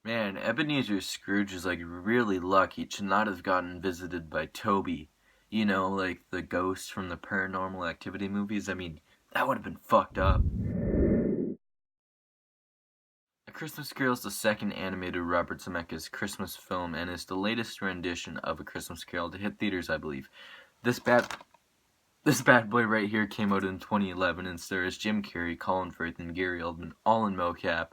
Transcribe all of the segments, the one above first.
Man, Ebenezer Scrooge is like really lucky to not have gotten visited by Toby. You know, like the ghost from the Paranormal Activity movies. I mean, that would have been fucked up. A Christmas Carol is the second animated Robert Zemeckis Christmas film and is the latest rendition of A Christmas Carol to hit theaters, I believe. This bad This bad boy right here came out in 2011 and stars Jim Carrey, Colin Firth, and Gary Oldman all in mocap,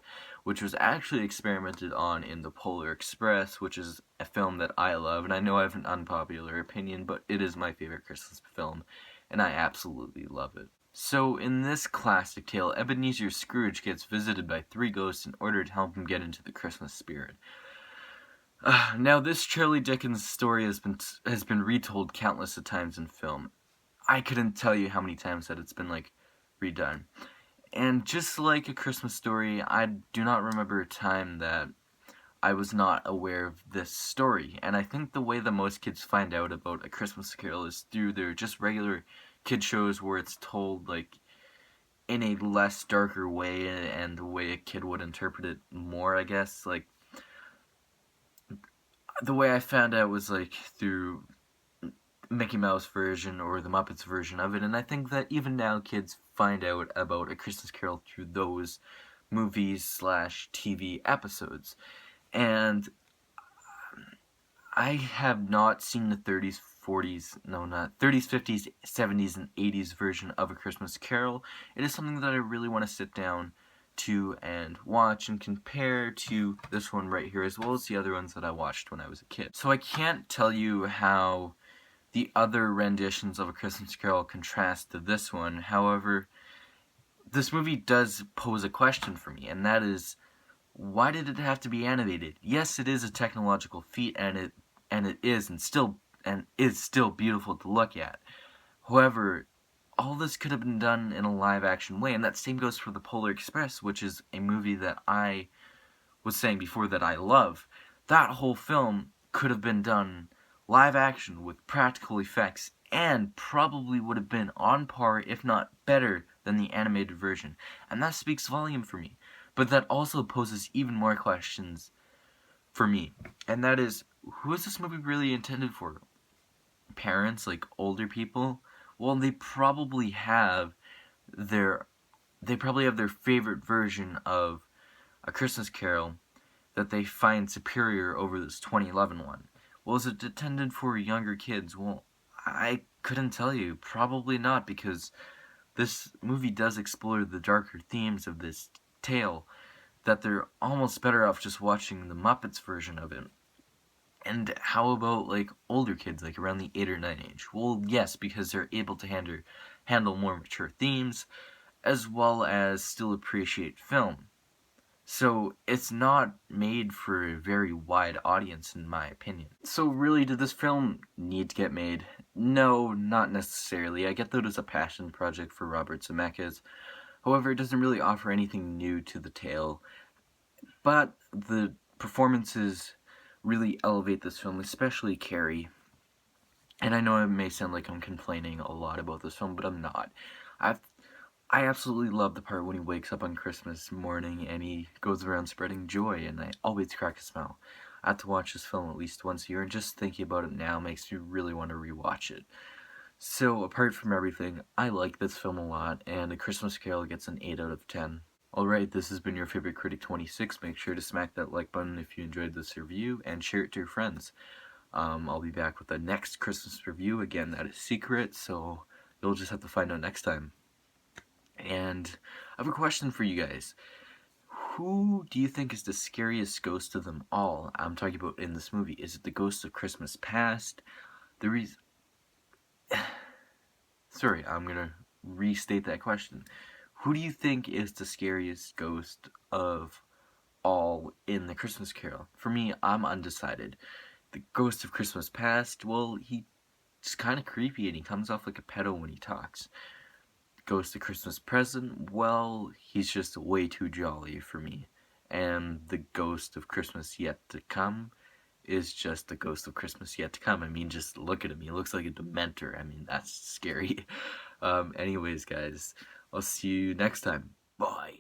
which was actually experimented on in The Polar Express, which is a film that I love, and I know I have an unpopular opinion, but it is my favorite Christmas film, and I absolutely love it. So, in this classic tale, Ebenezer Scrooge gets visited by three ghosts in order to help him get into the Christmas spirit. Now, this Charlie Dickens story has been retold countless of times in film. I couldn't tell you how many times that it's been like redone. And just like A Christmas Story, I do not remember a time that I was not aware of this story. And I think the way that most kids find out about A Christmas Carol is through their just regular kid shows where it's told like in a less darker way and the way a kid would interpret it more, I guess. Like the way I found out was like through Mickey Mouse version or the Muppets version of it, and I think that even now kids find out about A Christmas Carol through those movies slash TV episodes. And I have not seen the 30s, 40s, no, not 30s, 50s, 70s, and 80s version of A Christmas Carol. It is something that I really want to sit down to and watch and compare to this one right here as well as the other ones that I watched when I was a kid. So I can't tell you how the other renditions of A Christmas Carol contrast to this one. However, this movie does pose a question for me, and that is, why did it have to be animated? Yes, it is a technological feat, and it is still beautiful to look at. However, all this could have been done in a live action way, and that same goes for The Polar Express, which is a movie that I was saying before that I love. That whole film could have been done live action with practical effects and probably would have been on par, if not better, than the animated version. And that speaks volume for me. But that also poses even more questions for me. And that is, who is this movie really intended for? Parents, like older people? Well, their they probably have their favorite version of A Christmas Carol that they find superior over this 2011 one. Well, is it intended for younger kids? Well, I couldn't tell you. Probably not, because this movie does explore the darker themes of this tale that they're almost better off just watching the Muppets version of it. And how about like older kids, like around the 8 or 9 age? Well, yes, because they're able to handle more mature themes as well as still appreciate film. So it's not made for a very wide audience, in my opinion. So really, did this film need to get made? No, not necessarily. I get that it's a passion project for Robert Zemeckis. However, it doesn't really offer anything new to the tale. But the performances really elevate this film, especially Carrie. And I know it may sound like I'm complaining a lot about this film, but I'm not. I've I absolutely love the part when he wakes up on Christmas morning and he goes around spreading joy, and I always crack a smile. I have to watch this film at least once a year, and just thinking about it now makes me really want to rewatch it. So, apart from everything, I like this film a lot, and A Christmas Carol gets an 8 out of 10. Alright, this has been your favorite Critic 26. Make sure to smack that like button if you enjoyed this review, and share it to your friends. I'll be back with the next Christmas review. Again, that is secret, so you'll just have to find out next time. And I have a question for you guys. Who do you think is the scariest ghost of them all? I'm talking about in this movie. Is it the ghost of Christmas past? The reason. Sorry, I'm gonna restate that question. Who do you think is the scariest ghost of all in the Christmas Carol? For me, I'm undecided. The ghost of Christmas past, well, he's kind of creepy and he comes off like a pedo when he talks. Ghost of Christmas Present, well, he's just way too jolly for me. And the Ghost of Christmas Yet to Come is just the Ghost of Christmas Yet to Come. I mean, just look at him. He looks like a Dementor. I mean, that's scary. Anyways, guys, I'll see you next time. Bye.